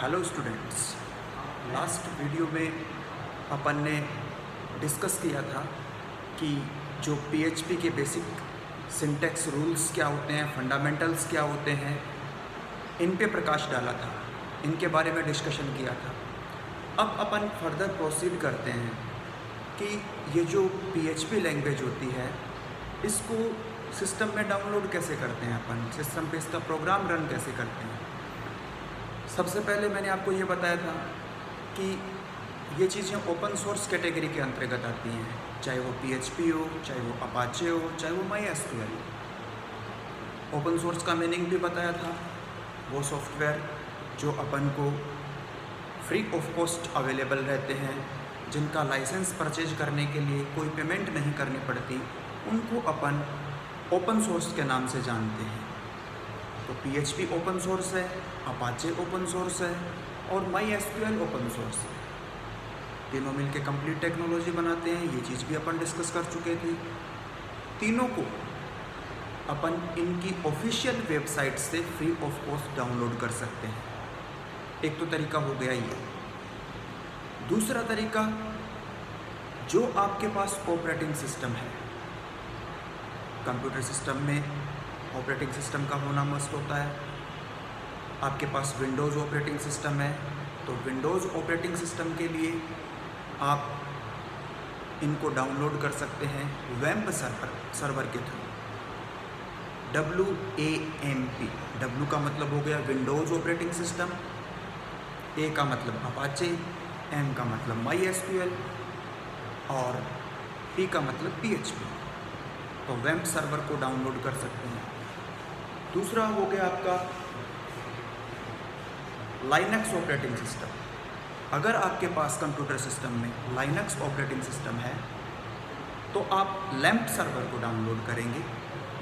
Hello students, last video में अपन ने discuss किया था कि जो पीएचपी के बेसिक सिंटैक्स रूल्स क्या होते हैं, फंडामेंटल्स क्या होते हैं, इन पे प्रकाश डाला था, इनके बारे में डिस्कशन किया था। अब अपन फर्दर प्रोसीड करते हैं कि ये जो पीएचपी लैंग्वेज होती है इसको सिस्टम में डाउनलोड कैसे करते हैं, अपन सिस्टम पे इसका प्रोग्राम रन कैसे करते हैं। सबसे पहले मैंने आपको ये बताया था कि ये चीज़ें ओपन सोर्स कैटेगरी के अंतर्गत आती हैं, चाहे वो पीएचपी हो, चाहे वो अपाचे हो, चाहे वो MySQL हो। ओपन सोर्स का मीनिंग भी बताया था, वो सॉफ्टवेयर जो अपन को फ्री ऑफ कॉस्ट अवेलेबल रहते हैं, जिनका लाइसेंस परचेज करने के लिए कोई पेमेंट नहीं करनी पड़ती, उनको अपन ओपन सोर्स के नाम से जानते हैं। तो पीएचपी ओपन सोर्स है, अपाचे ओपन सोर्स है और MySQL ओपन सोर्स है। तीनों मिलके कंप्लीट टेक्नोलॉजी बनाते हैं, ये चीज़ भी अपन डिस्कस कर चुके थे। तीनों को अपन इनकी ऑफिशियल वेबसाइट से फ्री ऑफ कॉस्ट डाउनलोड कर सकते हैं। एक तो तरीका हो गया ये। दूसरा तरीका, जो आपके पास ऑपरेटिंग सिस्टम है, कंप्यूटर सिस्टम में ऑपरेटिंग सिस्टम का होना मस्ट होता है। आपके पास विंडोज़ ऑपरेटिंग सिस्टम है तो विंडोज़ ऑपरेटिंग सिस्टम के लिए आप इनको डाउनलोड कर सकते हैं वेब सर्वर के थ्रू। WAMP, W का मतलब हो गया विंडोज़ ऑपरेटिंग सिस्टम, A का मतलब अपाचे, M का मतलब MySQL और P का मतलब PHP। तो वेब सर्वर को डाउनलोड कर सकते हैं। दूसरा हो गया आपका लाइनक्स ऑपरेटिंग सिस्टम। अगर आपके पास कंप्यूटर सिस्टम में लाइनक्स ऑपरेटिंग सिस्टम है तो आप लैम्प सर्वर को डाउनलोड करेंगे।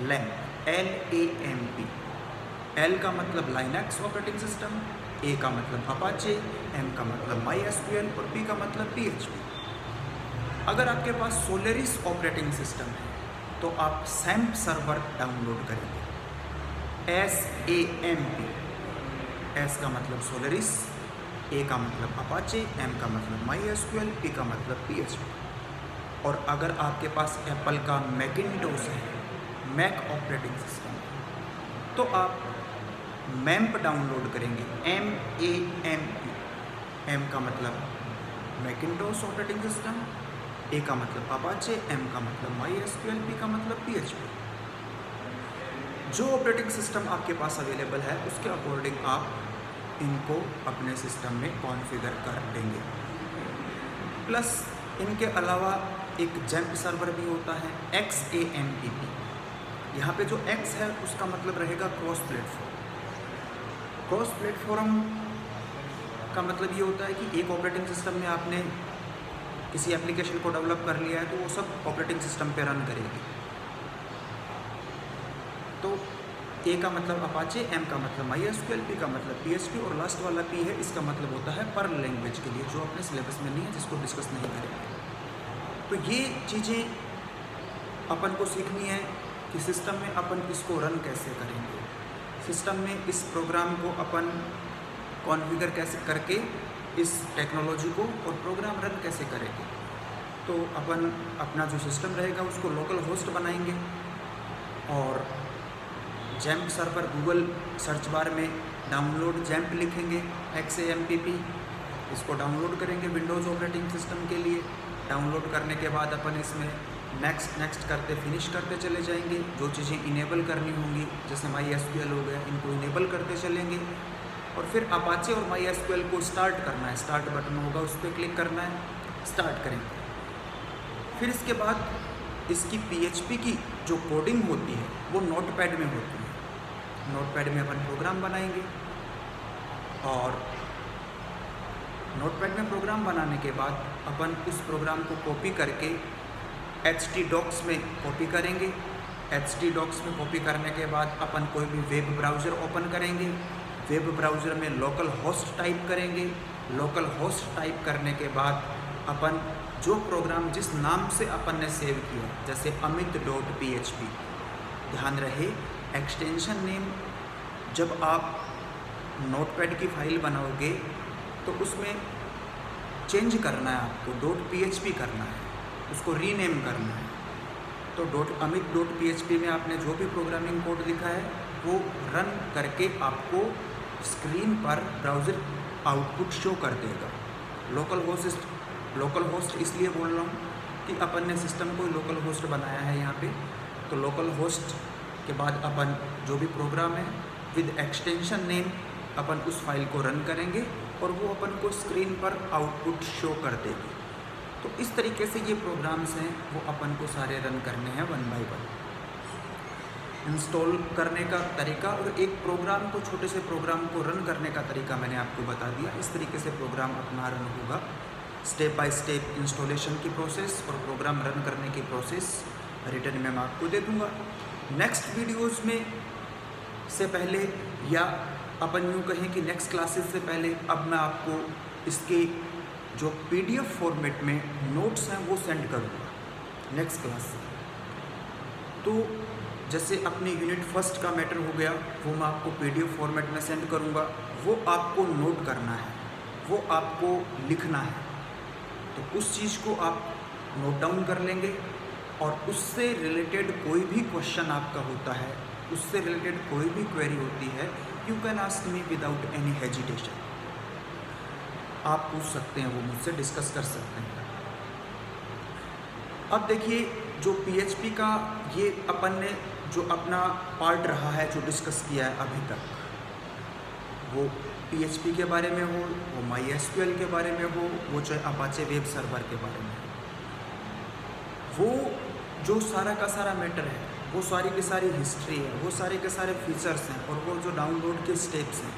लैम्प, LAMP, L का मतलब लाइनक्स ऑपरेटिंग सिस्टम, A का मतलब अपाचे, M का मतलब MySQL और P का मतलब PHP। अगर आपके पास सोलेरिस ऑपरेटिंग सिस्टम है तो आप सैम्प सर्वर डाउनलोड करेंगे। SAMP, S का मतलब सोलेरिस, A का मतलब अपाचे, M का मतलब MySQL, P का मतलब PHP। और अगर आपके पास एप्पल का मैकिन्टोश है, मैक ऑपरेटिंग सिस्टम, तो आप मैम्प डाउनलोड करेंगे। MAMP, M का मतलब मैकिन्टोश ऑपरेटिंग सिस्टम, A का मतलब अपाचे, M का मतलब MySQL, P का मतलब PHP। जो ऑपरेटिंग सिस्टम आपके पास अवेलेबल है उसके अकॉर्डिंग आप इनको अपने सिस्टम में कॉन्फ़िगर कर देंगे। प्लस इनके अलावा एक जैम्प सर्वर भी होता है, XAMPP। यहाँ पे जो X है उसका मतलब रहेगा क्रॉस प्लेटफॉर्म। क्रॉस प्लेटफॉर्म का मतलब ये होता है कि एक ऑपरेटिंग सिस्टम में आपने किसी एप्लीकेशन को डेवलप कर लिया है तो वो सब ऑपरेटिंग सिस्टम पे रन करेगी। तो A का मतलब अपाचे, M का मतलब MySQL, P का मतलब PHP और लास्ट वाला P है, इसका मतलब होता है पर्ल लैंग्वेज के लिए, जो अपने सिलेबस में नहीं है, जिसको डिस्कस नहीं करेंगे। तो ये चीज़ें अपन को सीखनी है कि सिस्टम में अपन इसको रन कैसे करेंगे, सिस्टम में इस प्रोग्राम को अपन कॉन्फ़िगर कैसे करके इस टेक्नोलॉजी को और प्रोग्राम रन कैसे करेंगे। तो अपन अपना जो सिस्टम रहेगा उसको लोकल होस्ट बनाएंगे और XAMPP server, Google search bar में डाउनलोड जैम्प लिखेंगे, XAMPP, इसको डाउनलोड करेंगे विंडोज़ ऑपरेटिंग सिस्टम के लिए। डाउनलोड करने के बाद अपन इसमें नेक्स्ट करते फिनिश करते चले जाएंगे। जो चीज़ें इनेबल करनी होंगी, जैसे MySQL हो गया, इनको इनेबल करते चलेंगे और फिर अपाचे और MySQL को स्टार्ट करना है। स्टार्ट बटन होगा, उस पर क्लिक करना है, स्टार्ट करेंगे। फिर इसके बाद इसकी PHP की जो कोडिंग होती है वो नोटपैड में होती है। नोटपैड में अपन प्रोग्राम बनाएंगे और नोटपैड में प्रोग्राम बनाने के बाद अपन उस प्रोग्राम को कॉपी करके htdocs में कॉपी करेंगे। htdocs में कॉपी करने के बाद अपन कोई भी वेब ब्राउज़र ओपन करेंगे। वेब ब्राउज़र में लोकल होस्ट टाइप करेंगे। लोकल होस्ट टाइप करने के बाद अपन जो प्रोग्राम जिस नाम से अपन ने सेव किया, जैसे amit.php, ध्यान रहे एक्सटेंशन नेम जब आप नोटपैड की फाइल बनाओगे तो उसमें चेंज करना है आपको, .php करना है, उसको रीनेम करना है। तो .amit.php में आपने जो भी प्रोग्रामिंग कोड लिखा है वो रन करके आपको स्क्रीन पर ब्राउज़र आउटपुट शो कर देगा। लोकल होस्ट इसलिए बोल रहा हूँ कि अपन ने सिस्टम को लोकल होस्ट बनाया है यहाँ पे। तो लोकल होस्ट के बाद अपन जो भी प्रोग्राम है विद एक्सटेंशन नेम अपन उस फाइल को रन करेंगे और वो अपन को स्क्रीन पर आउटपुट शो कर देगी। तो इस तरीके से ये प्रोग्राम्स हैं वो अपन को सारे रन करने हैं 1 बाय 1। इंस्टॉल करने का तरीका और एक प्रोग्राम को, छोटे से प्रोग्राम को रन करने का तरीका मैंने आपको बता दिया। इस तरीके से प्रोग्राम अपना रन होगा। स्टेप बाय स्टेप इंस्टॉलेशन की प्रोसेस और प्रोग्राम रन करने की प्रोसेस रिटर्न में मैं आपको दे दूँगा। नेक्स्ट वीडियोज़ में से पहले, या अपन यूँ कहें कि नेक्स्ट क्लासेस से पहले, अब मैं आपको इसके जो PDF फॉर्मेट में नोट्स हैं वो सेंड करूँगा नेक्स्ट क्लास से। तो जैसे अपने यूनिट फर्स्ट का मैटर हो गया वो मैं आपको PDF फॉर्मेट में सेंड करूँगा, वो आपको नोट करना है, वो आपको लिखना है। तो उस चीज़ को आप नोट डाउन कर लेंगे और उससे रिलेटेड कोई भी क्वेश्चन आपका होता है, उससे रिलेटेड कोई भी क्वेरी होती है, you can ask me without any hesitation. आप पूछ सकते हैं, वो मुझसे डिस्कस कर सकते हैं। अब देखिए जो PHP का ये अपन ने जो अपना पार्ट रहा है जो डिस्कस किया है अभी तक, वो PHP के बारे में हो, वो MySQL के बारे में हो, वो चाहे अपाचे वेब सर्वर के बारे में हो, वो जो सारा का सारा मैटर है, वो सारी की सारी हिस्ट्री है, वो सारे के सारे फीचर्स हैं और वो जो डाउनलोड के स्टेप्स हैं,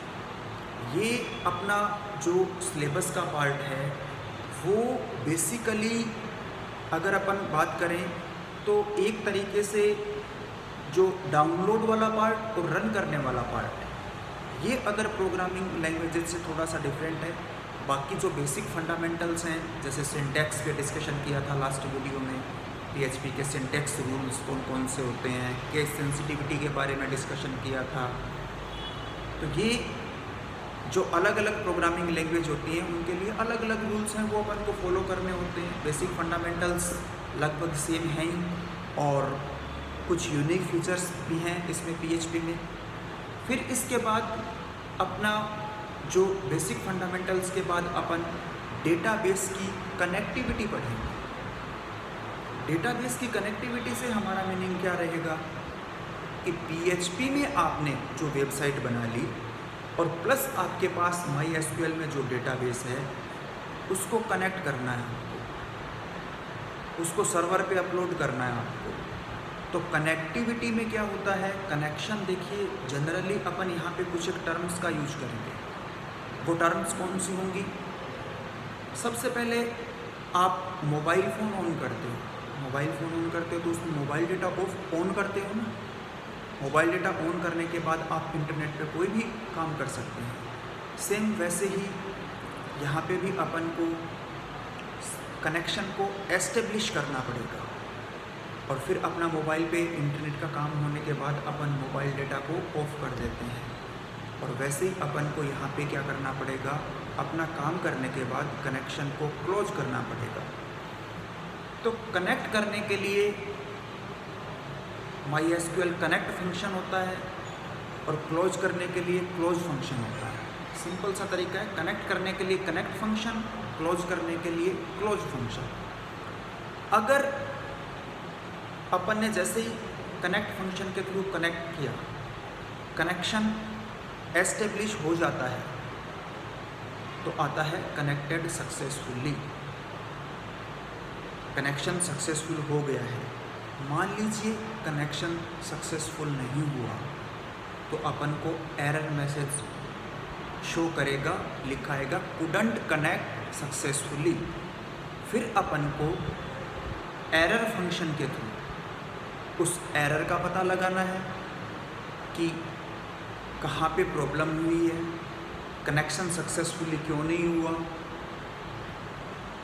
ये अपना जो सिलेबस का पार्ट है वो बेसिकली अगर अपन बात करें तो एक तरीके से जो डाउनलोड वाला पार्ट और रन करने वाला पार्ट, ये अगर प्रोग्रामिंग लैंग्वेजेस से थोड़ा सा डिफरेंट है। बाकी जो बेसिक फंडामेंटल्स हैं, जैसे सिंटैक्स पे डिस्कशन किया था लास्ट वीडियो में, PHP के सिंटैक्स रूल्स कौन कौन से होते हैं, केस सेंसिटिविटी के बारे में डिस्कशन किया था। तो ये जो अलग अलग प्रोग्रामिंग लैंग्वेज होती हैं उनके लिए अलग अलग रूल्स हैं, वो अपन को फॉलो करने होते हैं। बेसिक फंडामेंटल्स लगभग सेम हैं ही और कुछ यूनिक फीचर्स भी हैं इसमें PHP में। फिर इसके बाद अपना जो बेसिक फंडामेंटल्स के बाद अपन डेटाबेस की कनेक्टिविटी पढ़ेंगे। डेटाबेस की कनेक्टिविटी से हमारा मीनिंग क्या रहेगा कि PHP में आपने जो वेबसाइट बना ली और प्लस आपके पास MySQL में जो डेटाबेस है उसको कनेक्ट करना है आपको, उसको सर्वर पे अपलोड करना है आपको। तो कनेक्टिविटी में क्या होता है, कनेक्शन देखिए जनरली अपन यहाँ पे कुछ एक टर्म्स का यूज करेंगे। वो टर्म्स कौन सी होंगी? सबसे पहले आप मोबाइल फ़ोन ऑन करते हो, मोबाइल फ़ोन ऑन करते हो तो उसमें मोबाइल डेटा ऑन करते हो ना। मोबाइल डेटा ऑन करने के बाद आप इंटरनेट पे कोई भी काम कर सकते हैं। सेम वैसे ही यहाँ पे भी अपन को कनेक्शन को एस्टेब्लिश करना पड़ेगा और फिर अपना मोबाइल पे इंटरनेट का काम होने के बाद अपन मोबाइल डेटा को ऑफ कर देते हैं। और वैसे ही अपन को यहाँ पे क्या करना पड़ेगा, अपना काम करने के बाद कनेक्शन को क्लोज करना पड़ेगा। तो कनेक्ट करने के लिए MySQL कनेक्ट फंक्शन होता है और क्लोज करने के लिए क्लोज फंक्शन होता है। सिंपल सा तरीका है, कनेक्ट करने के लिए कनेक्ट फंक्शन, क्लोज करने के लिए क्लोज फंक्शन। अगर अपन ने जैसे ही कनेक्ट फंक्शन के थ्रू कनेक्ट किया, कनेक्शन एस्टेब्लिश हो जाता है तो आता है कनेक्टेड सक्सेसफुली, कनेक्शन सक्सेसफुल हो गया है। मान लीजिए कनेक्शन सक्सेसफुल नहीं हुआ तो अपन को एरर मैसेज शो करेगा, लिखाएगा कुडंट कनेक्ट सक्सेसफुली। फिर अपन को एरर फंक्शन के थ्रू उस एरर का पता लगाना है कि कहाँ पे प्रॉब्लम हुई है, कनेक्शन सक्सेसफुली क्यों नहीं हुआ।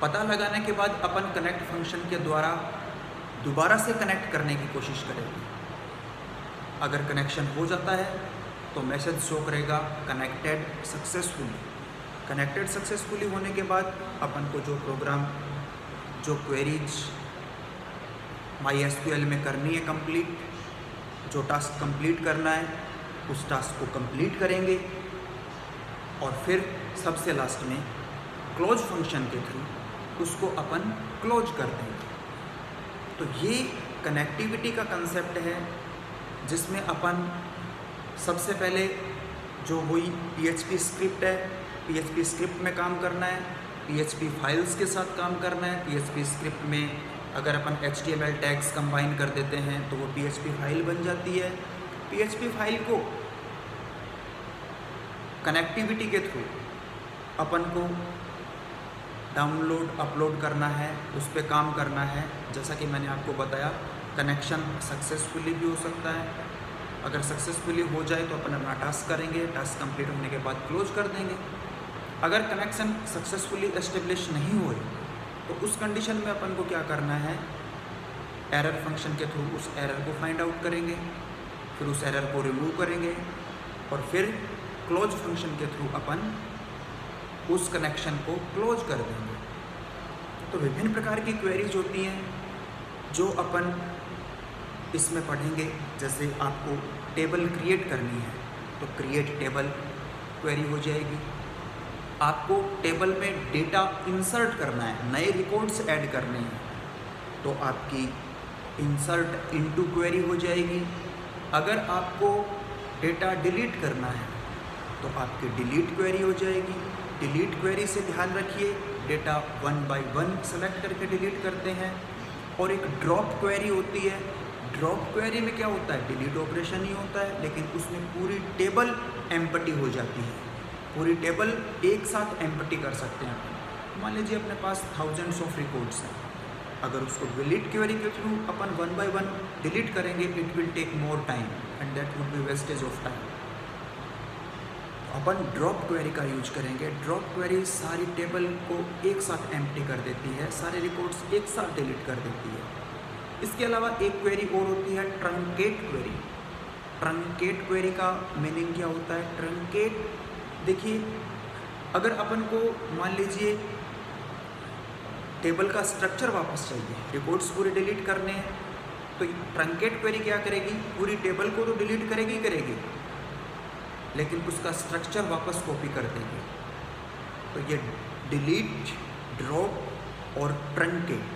पता लगाने के बाद अपन कनेक्ट फंक्शन के द्वारा दोबारा से कनेक्ट करने की कोशिश करेंगे। अगर कनेक्शन हो जाता है तो मैसेज शो करेगा कनेक्टेड सक्सेसफुली। कनेक्टेड सक्सेसफुली होने के बाद अपन को जो प्रोग्राम, जो क्वेरीज MySQL में करनी है कंप्लीट, जो टास्क कंप्लीट करना है उस टास्क को कंप्लीट करेंगे और फिर सबसे लास्ट में क्लोज फंक्शन के थ्रू उसको अपन क्लोज कर देंगे। तो ये कनेक्टिविटी का कंसेप्ट है जिसमें अपन सबसे पहले जो वही PHP स्क्रिप्ट है, PHP स्क्रिप्ट में काम करना है, PHP फाइल्स के साथ काम करना है। PHP स्क्रिप्ट में अगर अपन HTML टैग्स कंबाइन कर देते हैं तो वो PHP फाइल बन जाती है। PHP फाइल को कनेक्टिविटी के थ्रू अपन को डाउनलोड अपलोड करना है, उस पर काम करना है। जैसा कि मैंने आपको बताया, कनेक्शन सक्सेसफुली भी हो सकता है। अगर सक्सेसफुली हो जाए तो अपन अपना टास्क करेंगे, टास्क कंप्लीट होने के बाद क्लोज कर देंगे। अगर कनेक्शन सक्सेसफुली एस्टेब्लिश नहीं हुए तो उस कंडीशन में अपन को क्या करना है, एरर फंक्शन के थ्रू उस एरर को फाइंड आउट करेंगे, फिर उस एरर को रिमूव करेंगे और फिर क्लोज फंक्शन के थ्रू अपन उस कनेक्शन को क्लोज कर देंगे। तो विभिन्न प्रकार की क्वेरीज होती हैं जो अपन इसमें पढ़ेंगे। जैसे आपको टेबल क्रिएट करनी है तो क्रिएट टेबल क्वेरी हो जाएगी। आपको टेबल में डेटा इंसर्ट करना है, नए रिकॉर्ड्स ऐड करने हैं तो आपकी इंसर्ट इनटू क्वेरी हो जाएगी। अगर आपको डेटा डिलीट करना है तो आपकी डिलीट क्वेरी हो जाएगी। डिलीट क्वेरी से ध्यान रखिए, डेटा 1 by 1 सेलेक्ट करके डिलीट करते हैं। और एक ड्रॉप क्वेरी होती है। ड्रॉप क्वेरी में क्या होता है, डिलीट ऑपरेशन ही होता है लेकिन उसमें पूरी टेबल एम्प्टी हो जाती है। पूरी टेबल एक साथ एम्प्टी कर सकते हैं अपन। मान लीजिए अपने पास थाउजेंड्स ऑफ रिकॉर्ड्स हैं, अगर उसको डिलीट क्वेरी के थ्रू अपन 1 by 1 डिलीट करेंगे, it will take more time and that would be wastage of time. अपन ड्रॉप क्वेरी का यूज करेंगे। ड्रॉप क्वेरी सारी टेबल को एक साथ एम्प्टी कर देती है, सारे रिकॉर्ड्स एक साथ डिलीट कर देती है। इसके अलावा एक क्वेरी और होती है ट्रंकेट क्वेरी। ट्रंकेट क्वेरी का मीनिंग क्या होता है? ट्रंकेट, देखिए अगर अपन को मान लीजिए टेबल का स्ट्रक्चर वापस चाहिए, रिकॉर्ड्स पूरे डिलीट करने हैं, तो ट्रंकेट क्वेरी क्या करेगी, पूरी टेबल को तो डिलीट करेगी लेकिन उसका स्ट्रक्चर वापस कॉपी कर देगी। तो ये डिलीट, ड्रॉप और ट्रंकेट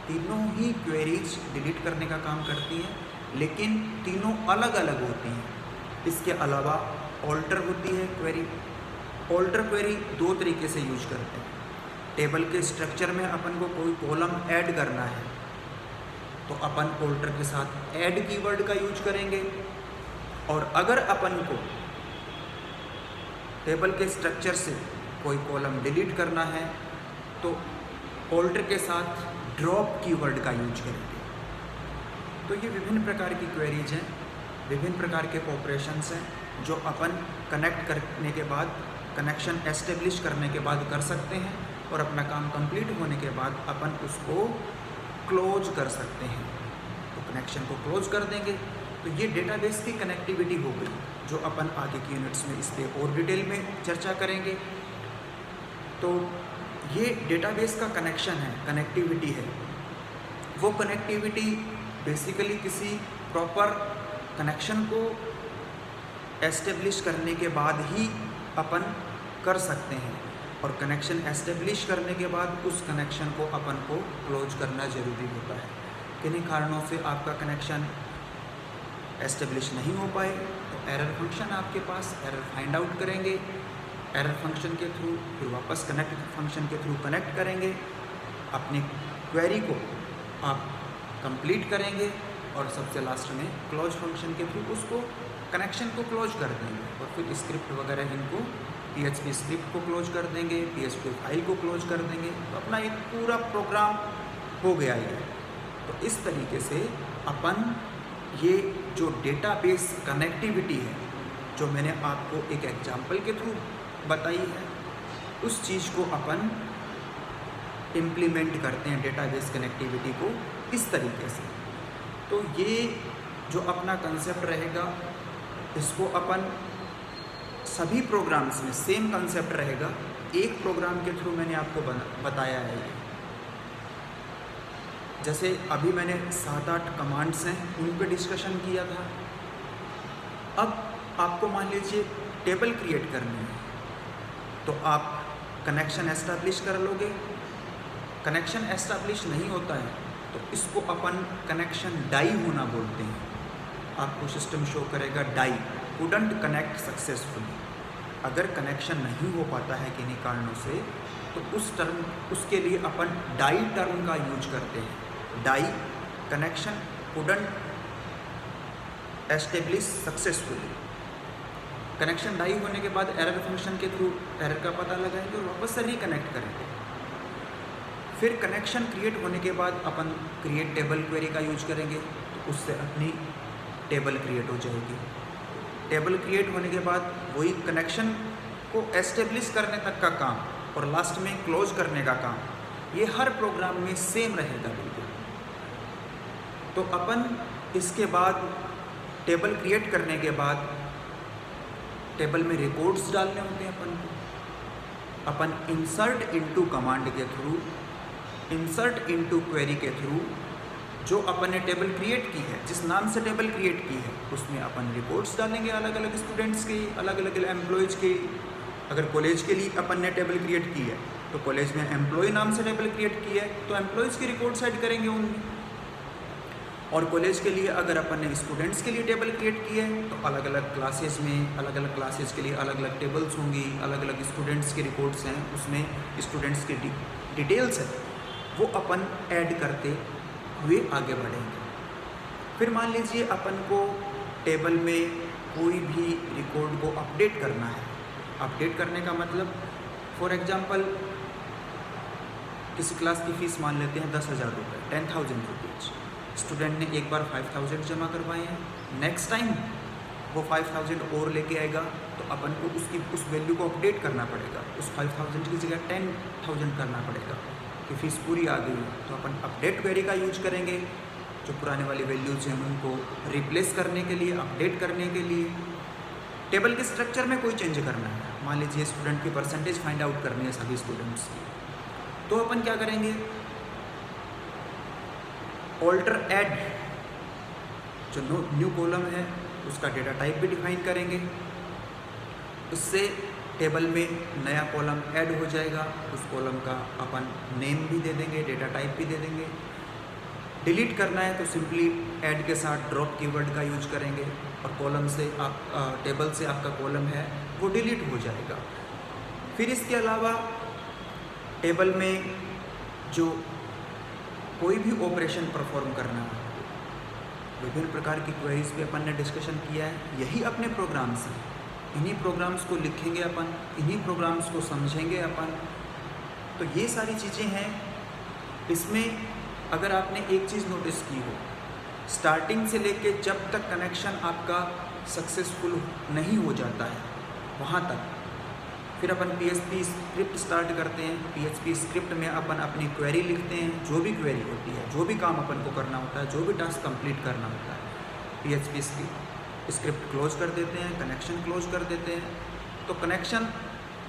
तीनों ही क्वेरीज डिलीट करने का काम करती हैं लेकिन तीनों अलग अलग होती हैं। इसके अलावा ऑल्टर होती है क्वेरी। ऑल्टर क्वेरी दो तरीके से यूज करते हैं। टेबल के स्ट्रक्चर में अपन को कोई कॉलम ऐड करना है तो अपन ऑल्टर के साथ ऐड कीवर्ड का यूज करेंगे। और अगर अपन को टेबल के स्ट्रक्चर से कोई कॉलम डिलीट करना है तो ऑल्टर के साथ ड्रॉप कीवर्ड का यूज करेंगे। तो ये विभिन्न प्रकार की क्वेरीज हैं, विभिन्न प्रकार के ऑपरेशंस हैं जो अपन कनेक्ट करने के बाद, कनेक्शन एस्टेब्लिश करने के बाद कर सकते हैं और अपना काम कंप्लीट होने के बाद अपन उसको क्लोज कर सकते हैं। तो कनेक्शन को क्लोज कर देंगे। तो ये डेटाबेस की कनेक्टिविटी हो गई जो अपन आगे की यूनिट्स में इस पर और डिटेल में चर्चा करेंगे। तो ये डेटाबेस का कनेक्शन है, कनेक्टिविटी है। वो कनेक्टिविटी बेसिकली किसी प्रॉपर कनेक्शन को एस्टेब्लिश करने के बाद ही अपन कर सकते हैं और कनेक्शन एस्टेब्लिश करने के बाद उस कनेक्शन को अपन को क्लोज करना ज़रूरी होता है। किन्हीं कारणों से आपका कनेक्शन एस्टेब्लिश नहीं हो पाए तो एरर फंक्शन आपके पास, एरर फाइंड आउट करेंगे, एरर फंक्शन के थ्रू फिर वापस कनेक्ट फंक्शन के थ्रू कनेक्ट करेंगे, अपनी क्वेरी को आप कंप्लीट करेंगे और सबसे लास्ट में क्लोज फंक्शन के थ्रू उसको कनेक्शन को क्लोज कर देंगे और फिर स्क्रिप्ट वगैरह इनको PHP स्क्रिप्ट को क्लोज कर देंगे, PHP फाइल को क्लोज कर देंगे। तो अपना एक पूरा प्रोग्राम हो गया ये। तो इस तरीके से अपन ये जो डेटाबेस कनेक्टिविटी है जो मैंने आपको एक एग्जाम्पल के थ्रू बताई है, उस चीज़ को अपन इम्प्लीमेंट करते हैं डेटाबेस कनेक्टिविटी को इस तरीके से। तो ये जो अपना कंसेप्ट रहेगा इसको अपन सभी प्रोग्राम्स में सेम कंसेप्ट रहेगा, एक प्रोग्राम के थ्रू मैंने आपको बताया है ये। जैसे अभी मैंने 7-8 कमांड्स हैं उन पे डिस्कशन किया था। अब आपको मान लीजिए टेबल क्रिएट करनी है, तो आप कनेक्शन एस्टैब्लिश कर लोगे। कनेक्शन एस्टैब्लिश नहीं होता है तो इसको अपन कनेक्शन डाई होना बोलते हैं। आपको सिस्टम शो करेगा डाई, कुडंट कनेक्ट सक्सेसफुली। अगर कनेक्शन नहीं हो पाता है किन्हीं कारणों से तो उसके लिए अपन डाई टर्म का यूज करते हैं। Die, connection couldn't establish successfully. Connection die होने के बाद एरर फंक्शन के थ्रू एरर का पता लगाएंगे और वापस से रिकनेक्ट करेंगे। फिर कनेक्शन क्रिएट होने के बाद अपन क्रिएट टेबल क्वेरी का यूज करेंगे, तो उससे अपनी टेबल क्रिएट हो जाएगी। टेबल क्रिएट होने के बाद वही कनेक्शन को एस्टेब्लिश करने तक का काम और लास्ट में क्लोज करने का काम, ये हर प्रोग्राम में सेम रहेगा बिल्कुल। तो अपन इसके बाद टेबल क्रिएट करने के बाद टेबल में रिकॉर्ड्स डालने होते हैं अपन को। अपन इंसर्ट इनटू कमांड के थ्रू, इंसर्ट इनटू क्वेरी के थ्रू जो अपन ने टेबल क्रिएट की है, जिस नाम से टेबल क्रिएट की है, उसमें अपन रिपोर्ट्स डालेंगे अलग अलग स्टूडेंट्स की, अलग अलग एम्प्लॉयज़ की। अगर कॉलेज के लिए अपन ने टेबल क्रिएट की है तो कॉलेज में एम्प्लॉय नाम से टेबल क्रिएट की है तो एम्प्लॉयज़ की रिपोर्ट्स ऐड करेंगे उनमें। और कॉलेज के लिए अगर अपन ने स्टूडेंट्स के लिए टेबल क्रिएट की है तो अलग अलग क्लासेस में, अलग अलग क्लासेस के लिए अलग अलग टेबल्स होंगी, अलग अलग स्टूडेंट्स की रिपोर्ट्स हैं, उसमें स्टूडेंट्स की डिटेल्स है, वो अपन ऐड करते हुए आगे बढ़ेंगे। फिर मान लीजिए अपन को टेबल में कोई भी रिकॉर्ड को अपडेट करना है। अपडेट करने का मतलब फॉर एग्जांपल किसी क्लास की फ़ीस मान लेते हैं 10,000 रुपये, 10,000 रुपीज़। स्टूडेंट ने एक बार 5,000 जमा करवाए हैं, नेक्स्ट टाइम वो 5,000 और लेके आएगा तो अपन को उस वैल्यू को अपडेट करना पड़ेगा। उस 5,000 की जगह 10,000 करना पड़ेगा कि फ़ीस पूरी आ गई है। तो अपन अपडेट क्वेरी का यूज करेंगे, जो पुराने वाली वैल्यूज़ हैं उनको रिप्लेस करने के लिए, अपडेट करने के लिए। टेबल के स्ट्रक्चर में कोई चेंज करना है, मान लीजिए स्टूडेंट की परसेंटेज फाइंड आउट करनी है सभी स्टूडेंट्स की, तो अपन क्या करेंगे, ऑल्टर ऐड, जो न्यू कॉलम है उसका डेटा टाइप भी डिफाइन करेंगे। उससे टेबल में नया कॉलम ऐड हो जाएगा, उस कॉलम का अपन नेम भी दे देंगे, डेटा टाइप भी दे देंगे। डिलीट करना है तो सिंपली ऐड के साथ ड्रॉप कीवर्ड का यूज करेंगे और कॉलम से आप टेबल से आपका कॉलम है वो डिलीट हो जाएगा। फिर इसके अलावा टेबल में जो कोई भी ऑपरेशन परफॉर्म करना है, विभिन्न प्रकार की क्वेरीज पे अपन ने डिस्कशन किया है। यही अपने प्रोग्राम्स हैं, इन्हीं प्रोग्राम्स को लिखेंगे अपन, इन्हीं प्रोग्राम्स को समझेंगे अपन। तो ये सारी चीज़ें हैं। इसमें अगर आपने एक चीज़ नोटिस की हो, स्टार्टिंग से लेके जब तक कनेक्शन आपका सक्सेसफुल नहीं हो जाता है वहाँ तक, फिर अपन PHP स्क्रिप्ट स्टार्ट करते हैं। PHP स्क्रिप्ट में अपन अपनी क्वेरी लिखते हैं, जो भी क्वेरी होती है, जो भी काम अपन को करना होता है, जो भी टास्क कंप्लीट करना होता है, PHP स्क्रिप्ट क्लोज कर देते हैं, कनेक्शन क्लोज कर देते हैं। तो कनेक्शन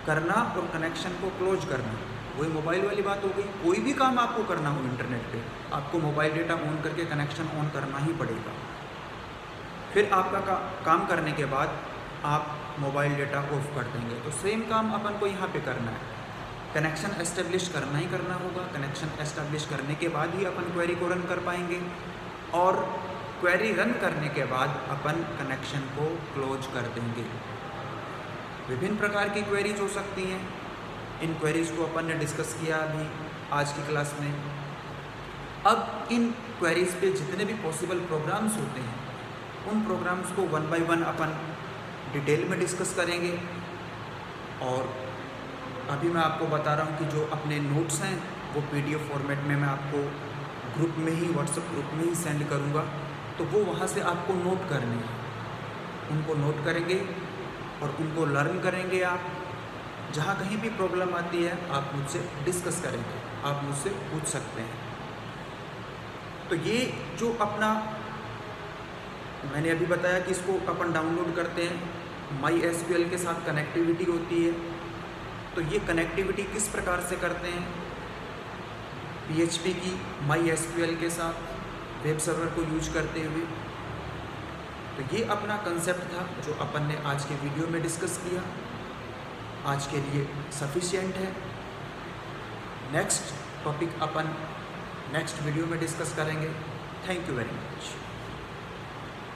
करना और कनेक्शन को क्लोज करना वही मोबाइल वाली बात हो गई। कोई भी काम आपको करना हो इंटरनेट पे, आपको मोबाइल डेटा ऑन करके कनेक्शन ऑन करना ही पड़ेगा। फिर आपका काम करने के बाद आप मोबाइल डेटा ऑफ कर देंगे। तो सेम काम अपन को यहाँ पे करना है, कनेक्शन एस्टेब्लिश करना ही करना होगा। कनेक्शन एस्टेब्लिश करने के बाद ही अपन क्वेरी को रन कर पाएंगे और क्वेरी रन करने के बाद अपन कनेक्शन को क्लोज कर देंगे। विभिन्न प्रकार की क्वेरीज हो सकती हैं, इन क्वेरीज को अपन ने डिस्कस किया अभी आज की क्लास में। अब इन क्वेरीज पे जितने भी पॉसिबल प्रोग्राम्स होते हैं उन प्रोग्राम्स को one by one upon detail में डिस्कस करेंगे। और अभी मैं आपको बता रहा हूँ कि जो अपने नोट्स हैं वो PDF फॉर्मेट में मैं आपको ग्रुप में ही, व्हाट्सएप ग्रुप में ही सेंड करूँगा, तो वो वहाँ से आपको नोट करने हैं। उनको नोट करेंगे और उनको लर्न करेंगे। आप जहाँ कहीं भी प्रॉब्लम आती है आप मुझसे डिस्कस करेंगे, आप मुझसे पूछ सकते हैं। तो ये जो अपना मैंने अभी बताया कि इसको अपन डाउनलोड करते हैं, MySQL के साथ कनेक्टिविटी होती है। तो ये कनेक्टिविटी किस प्रकार से करते हैं, PHP की MySQL के साथ वेब सर्वर को यूज करते हुए। तो ये अपना कंसेप्ट था जो अपन ने आज के वीडियो में डिस्कस किया। आज के लिए सफिशिएंट है। नेक्स्ट टॉपिक अपन नेक्स्ट वीडियो में डिस्कस करेंगे। Thank you very much.